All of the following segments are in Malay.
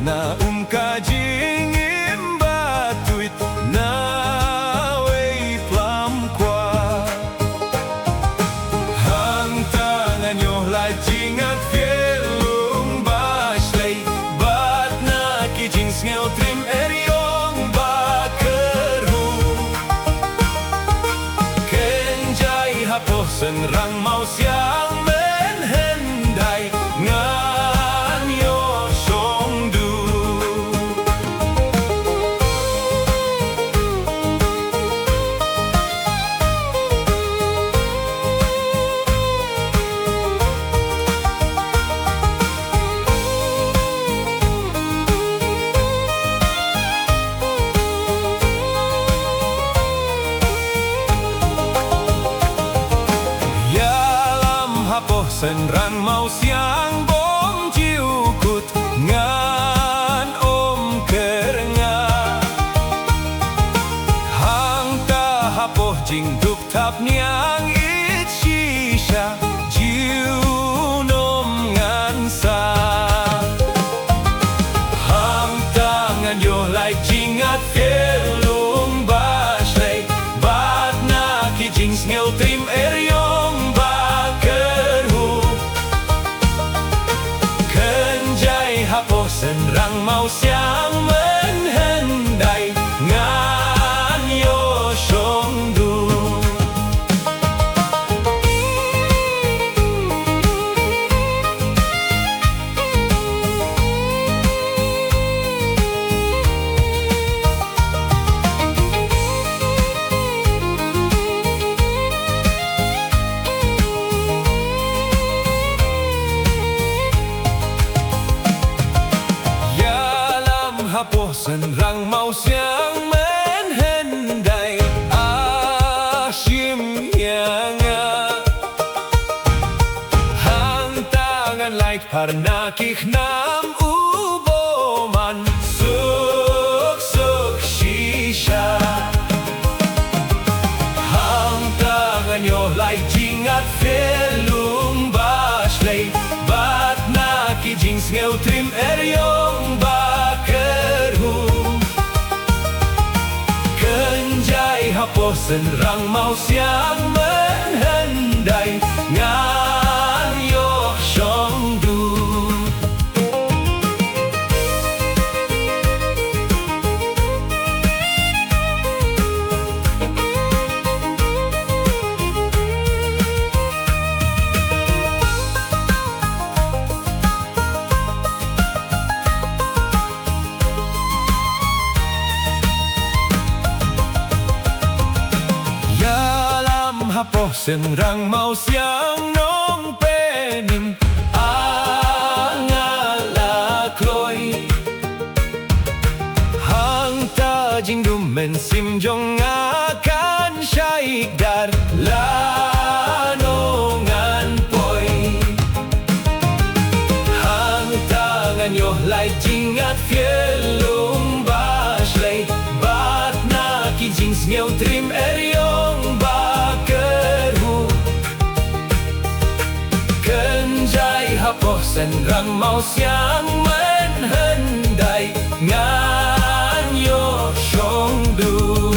na kajing imbatuit na way plamkwa. Hang tangan nyo lajing at fielung baslay, bat na kijing ngel trim eryong bakeru. Kenjay hapo senrang mau siang menhendai ngan yo songdu. Senrang mau siang bom jiukut ngan kerenga. Hang ta hapoh jing duk tap niang it shisha jiu nom ngan sa. Hang tangan yo like jingat kelung baslay, bat na kijing ngel trim eryong senrang mau siang menhendai ngan yo songdu. Hapoh senrang mau siang menhendai asyim yanga. Hang tangan like parnakih nam uboman suk shisha. Hang tangan yo like jingat felung baslay, bat na kijing ngel trim eryong hapoh senrang mau siang menhendai ngan yo songdu. Hapoh senrang mau siang nong pening angalakloi. Hang ta jing dumen sim jong akan syaik dar lanongan poi. Hang tangan yo lai jingat fielung baslay, bat na kijing ngel trim eryong hapoh senrang mau siang menhendai ngan yo songdu.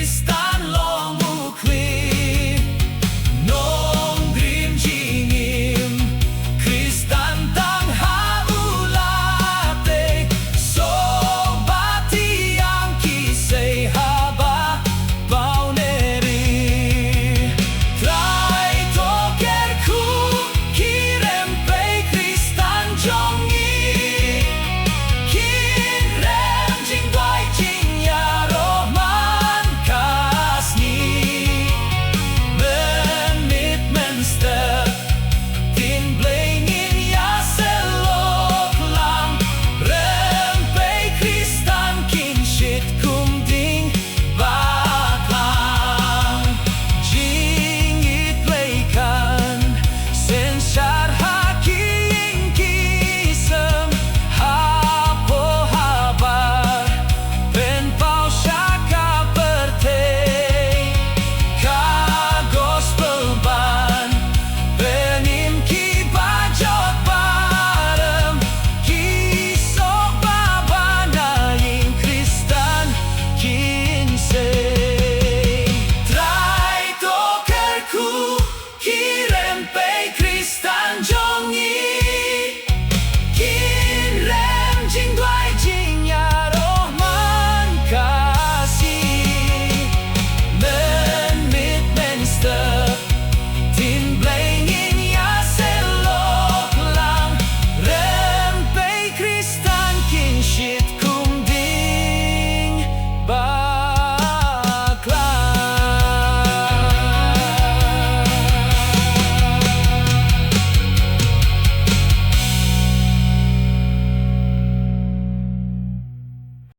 Pesta